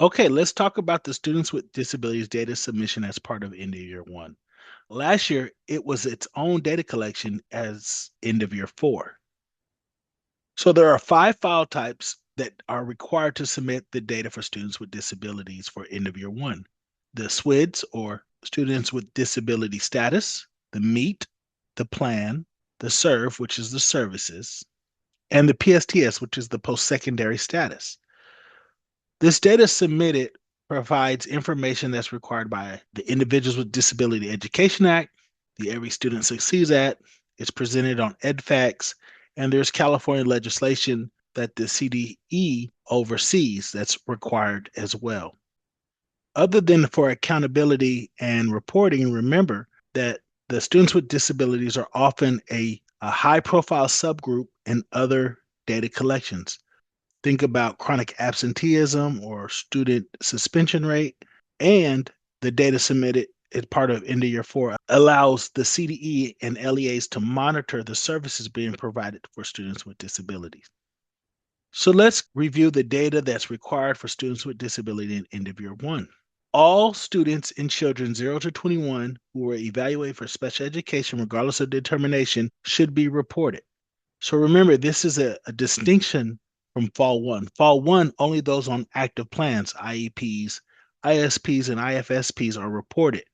Okay, let's talk about the Students with Disabilities data submission as part of end of year one. Last year, it was its own data collection as end of year four. So there are 5 file types that are required to submit the data for students with disabilities for end of year one. The SWDS, or Students with Disability Status, the MEET, the Plan, the SERV, which is the Services, and the PSTS, which is the Postsecondary Status. This data submitted provides information that's required by the Individuals with Disability Education Act, the Every Student Succeeds Act. It's presented on EdFacts, and there's California legislation that the CDE oversees that's required as well. Other than for accountability and reporting, remember that the students with disabilities are often a high-profile subgroup in other data collections. Think about chronic absenteeism or student suspension rate, and the data submitted as part of end of year four allows the CDE and LEAs to monitor the services being provided for students with disabilities. So let's review the data that's required for students with disability in end of year one. All students and children 0 to 21 who were evaluated for special education, regardless of determination, should be reported. So remember, this is a distinction from Fall 1. Fall 1, only those on active plans, IEPs, ISPs, and IFSPs are reported.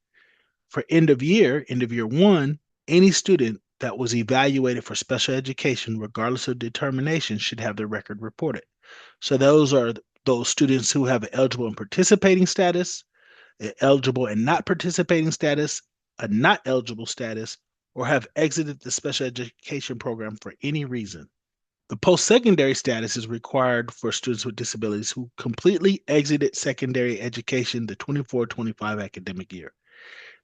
For end of year one, any student that was evaluated for special education, regardless of determination, should have their record reported. So those are those students who have eligible and participating status, eligible and not participating status, a not eligible status, or have exited the special education program for any reason. The post-secondary status is required for students with disabilities who completely exited secondary education the 24-25 academic year.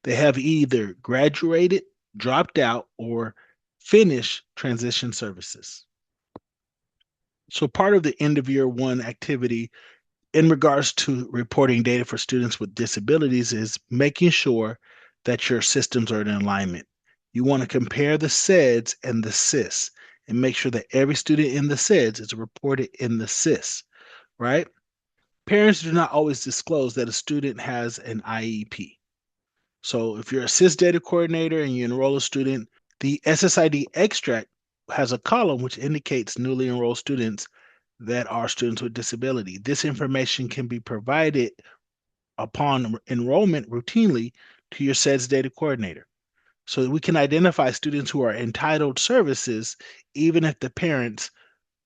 They have either graduated, dropped out, or finished transition services. So part of the end of year one activity in regards to reporting data for students with disabilities is making sure that your systems are in alignment. You want to compare the SEDS and the SIS and make sure that every student in the SEDS is reported in the SIS, right? Parents do not always disclose that a student has an IEP. So if you're a SIS data coordinator and you enroll a student, the SSID extract has a column which indicates newly enrolled students that are students with disability. This information can be provided upon enrollment routinely to your SEDS data coordinator. So that we can identify students who are entitled services even if the parents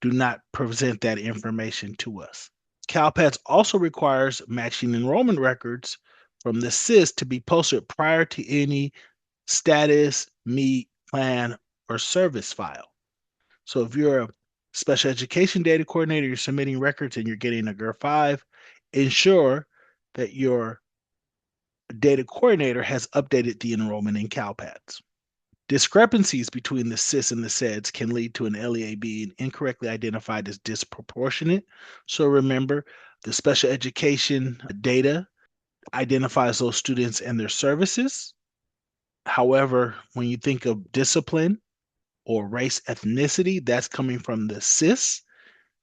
do not present that information to us. CALPADS also requires matching enrollment records from the SIS to be posted prior to any status, meet, plan, or service file. So if you're a special education data coordinator, you're submitting records and you're getting a GER 5, ensure that your data coordinator has updated the enrollment in CALPADS. Discrepancies between the SIS and the SEDS can lead to an LEA being incorrectly identified as disproportionate. So remember, the special education data identifies those students and their services. However, when you think of discipline or race ethnicity, that's coming from the SIS.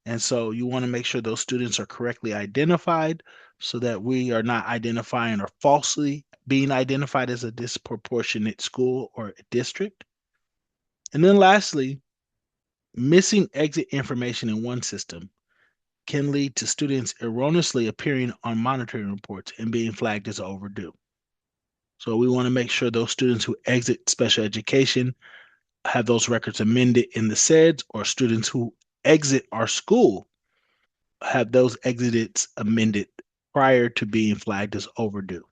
And so you want to make sure those students are correctly identified so that we are not identifying or falsely being identified as a disproportionate school or district. And then lastly, missing exit information in one system can lead to students erroneously appearing on monitoring reports and being flagged as overdue. So we want to make sure those students who exit special education have those records amended in the SEDS, or students who exit our school have those exits amended prior to being flagged as overdue.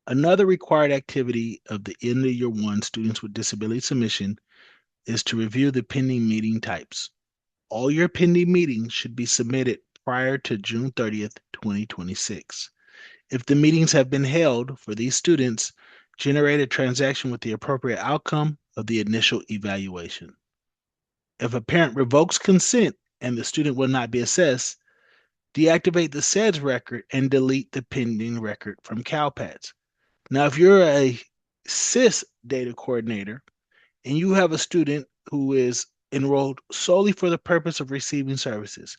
Another required activity of the end of year one students with disability submission is to review the pending meeting types. All your pending meetings should be submitted prior to June 30th, 2026. If the meetings have been held for these students, generate a transaction with the appropriate outcome of the initial evaluation. If a parent revokes consent and the student will not be assessed, deactivate the SEDS record and delete the pending record from CALPADS. Now, if you're a SIS data coordinator and you have a student who is enrolled solely for the purpose of receiving services,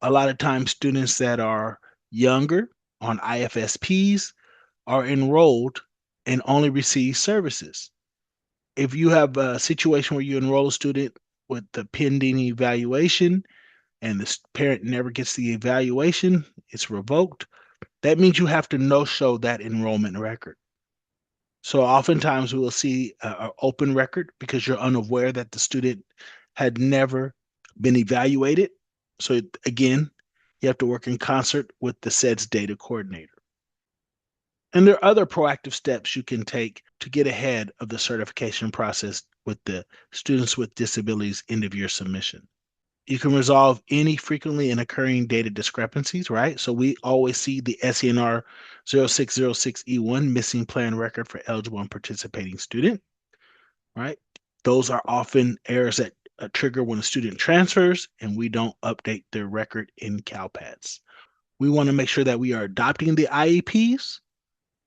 a lot of times students that are younger, on IFSPs, are enrolled and only receive services. If you have a situation where you enroll a student with the pending evaluation and the parent never gets the evaluation, it's revoked, that means you have to no-show that enrollment record. So oftentimes we will see an open record because you're unaware that the student had never been evaluated. So again, you have to work in concert with the SEDS data coordinator. And there are other proactive steps you can take to get ahead of the certification process with the Students with Disabilities end of year submission. You can resolve any frequently and occurring data discrepancies, right? So we always see the SENR 0606E1 missing plan record for eligible and participating student, right? Those are often errors that trigger when a student transfers and we don't update their record in CALPADS. We want to make sure that we are adopting the IEPs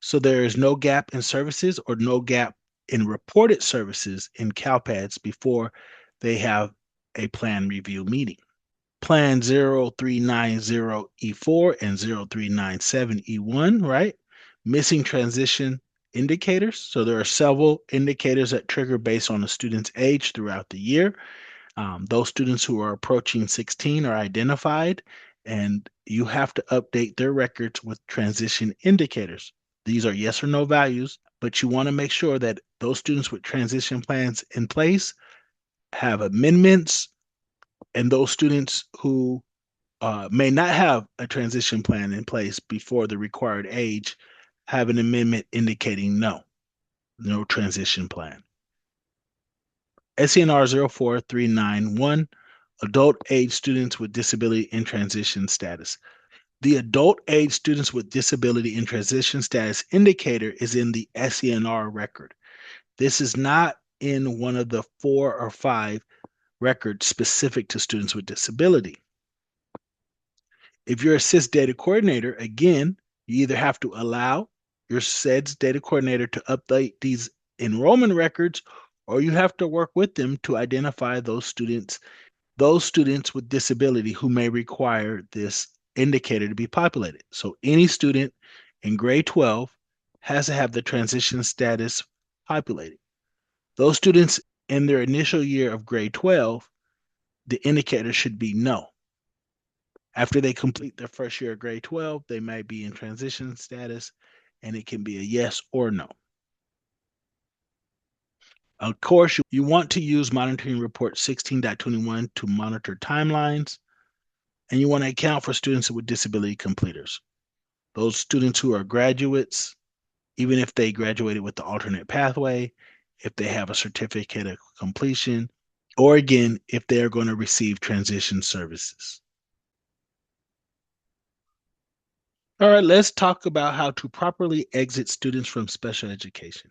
so there is no gap in services or no gap in reported services in CALPADS before they have a plan review meeting. Plan 0390E4 and 0397E1, right? Missing transition indicators. So there are several indicators that trigger based on the student's age throughout the year. Those students who are approaching 16 are identified, and you have to update their records with transition indicators. These are yes or no values, but you want to make sure that those students with transition plans in place have amendments, and those students who may not have a transition plan in place before the required age have an amendment indicating no transition plan. SENR 04391, adult age students with disability in transition status. The adult age students with disability in transition status indicator is in the SENR record. This is not in one of the 4 or 5 records specific to students with disability. If you're a SIS data coordinator, again, you either have to allow your SEDS data coordinator to update these enrollment records, or you have to work with them to identify those students with disability who may require this indicator to be populated. So any student in grade 12 has to have the transition status populated. Those students in their initial year of grade 12, the indicator should be no. After they complete their first year of grade 12, they might be in transition status, and it can be a yes or no. Of course, you want to use monitoring report 16.21 to monitor timelines, and you want to account for students with disability completers. Those students who are graduates, even if they graduated with the alternate pathway, if they have a certificate of completion, or again, if they are going to receive transition services. All right, let's talk about how to properly exit students from special education.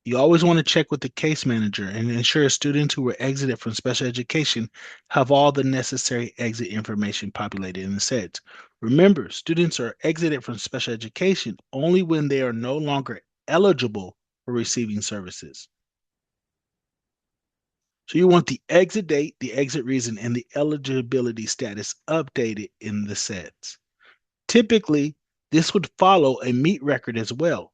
You always want to check with the case manager and ensure students who were exited from special education have all the necessary exit information populated in the SEDS. Remember, students are exited from special education only when they are no longer eligible for receiving services. So you want the exit date, the exit reason, and the eligibility status updated in the SEDS. Typically, this would follow a meet record as well.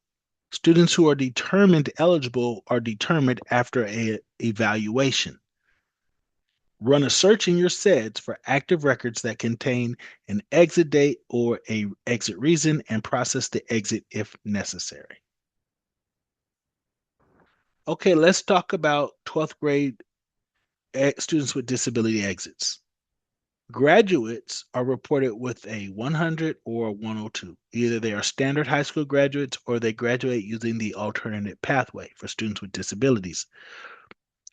Students who are determined eligible are determined after an evaluation. Run a search in your SEDS for active records that contain an exit date or an exit reason and process the exit if necessary. Okay, let's talk about 12th grade students with disability exits. Graduates are reported with a 100 or 102. Either they are standard high school graduates or they graduate using the alternate pathway for students with disabilities.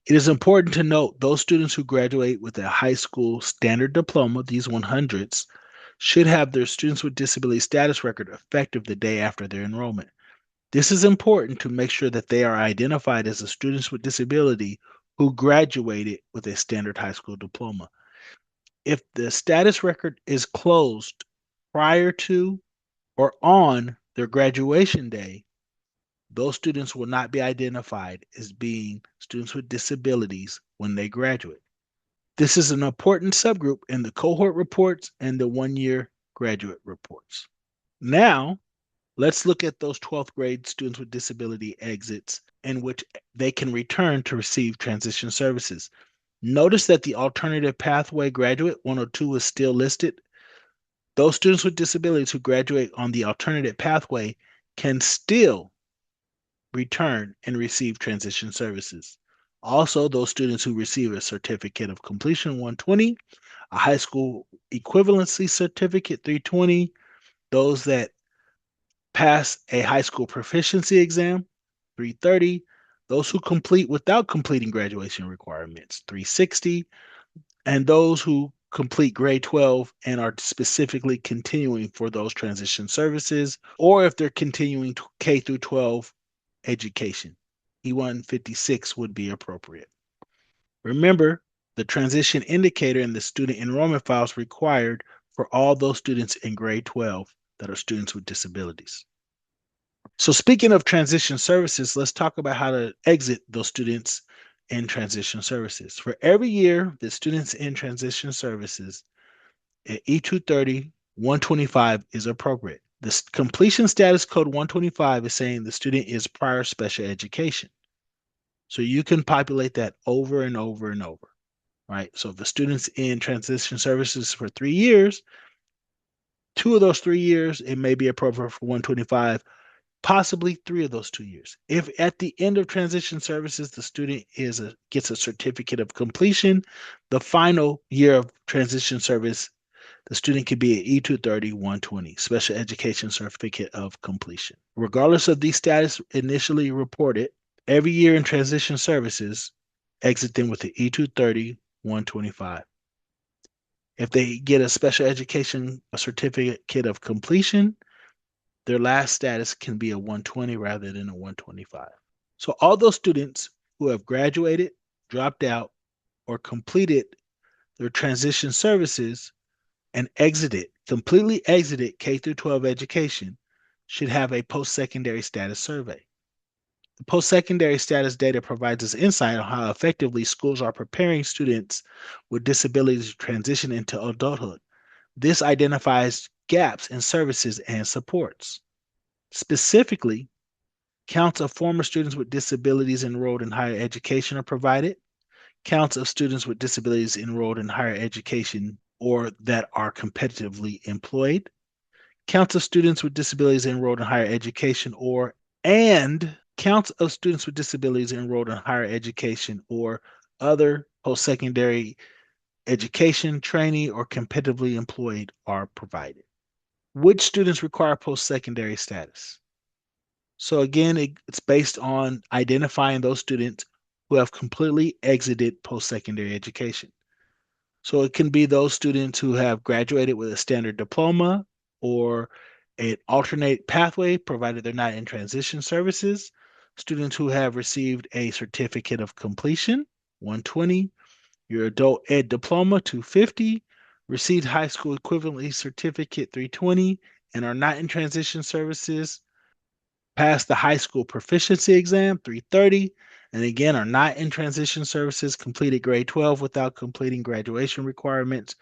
It is important to note those students who graduate with a high school standard diploma, these 100s, should have their students with disability status record effective the day after their enrollment. This is important to make sure that they are identified as the students with disability who graduated with a standard high school diploma. If the status record is closed prior to or on their graduation day, those students will not be identified as being students with disabilities when they graduate. This is an important subgroup in the cohort reports and the 1-year graduate reports. Now, let's look at those 12th grade students with disability exits in which they can return to receive transition services. Notice that the alternative pathway graduate 102 is still listed. Those students with disabilities who graduate on the alternative pathway can still return and receive transition services. Also, those students who receive a certificate of completion 120, a high school equivalency certificate 320, those that pass a high school proficiency exam 330, those who complete without completing graduation requirements 360, and those who complete grade 12 and are specifically continuing for those transition services, or if they're continuing K through 12 education, E156 would be appropriate. Remember, the transition indicator in the student enrollment files required for all those students in grade 12 that are students with disabilities. So speaking of transition services, let's talk about how to exit those students in transition services. For every year that students in transition services at E230, 125 is appropriate. The completion status code 125 is saying the student is prior special education. So you can populate that over and over and over, right? So if the student's in transition services for 3 years, 2 of those 3 years, it may be appropriate for 125, possibly 3 of those 2 years. If at the end of transition services, the student gets a certificate of completion, the final year of transition service, the student could be at E230, 120, Special Education Certificate of Completion. Regardless of the status initially reported, every year in transition services, exit them with the E230, 125. If they get a Special Education Certificate of Completion, their last status can be a 120 rather than a 125. So all those students who have graduated, dropped out, or completed their transition services and completely exited K through 12 education should have a post-secondary status survey. The post-secondary status data provides us insight on how effectively schools are preparing students with disabilities to transition into adulthood. This identifies gaps in services and supports. Specifically, counts of former students with disabilities enrolled in higher education are provided. Counts of students with disabilities enrolled in higher education or that are competitively employed. Counts of students with disabilities enrolled in higher education and counts of students with disabilities enrolled in higher education or other post-secondary education, training, or competitively employed are provided. Which students require post-secondary status? So again, it's based on identifying those students who have completely exited post-secondary education. So it can be those students who have graduated with a standard diploma or an alternate pathway, provided they're not in transition services. Students who have received a certificate of completion, 120, your adult ed diploma, 250, received high school equivalency certificate, 320, and are not in transition services, passed the high school proficiency exam, 330, and again are not in transition services, completed grade 12 without completing graduation requirements,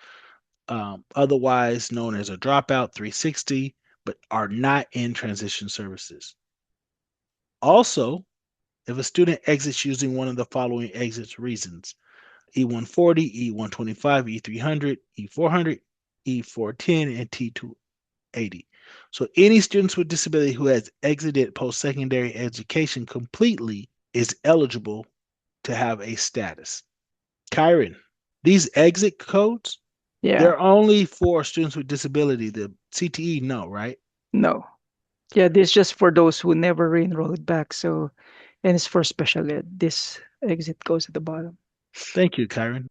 otherwise known as a dropout, 360, but are not in transition services. Also, if a student exits using one of the following exit reasons, E140, E125, E300, E400, E410, and T280. So any students with disability who has exited post-secondary education completely is eligible to have a status. Kyron, these exit codes, Yeah, they're only for students with disability. The CTE, no, right? no. Yeah, this is just for those who never re-enrolled back. So, and it's for special ed. This exit goes at the bottom. Thank you, Kyron.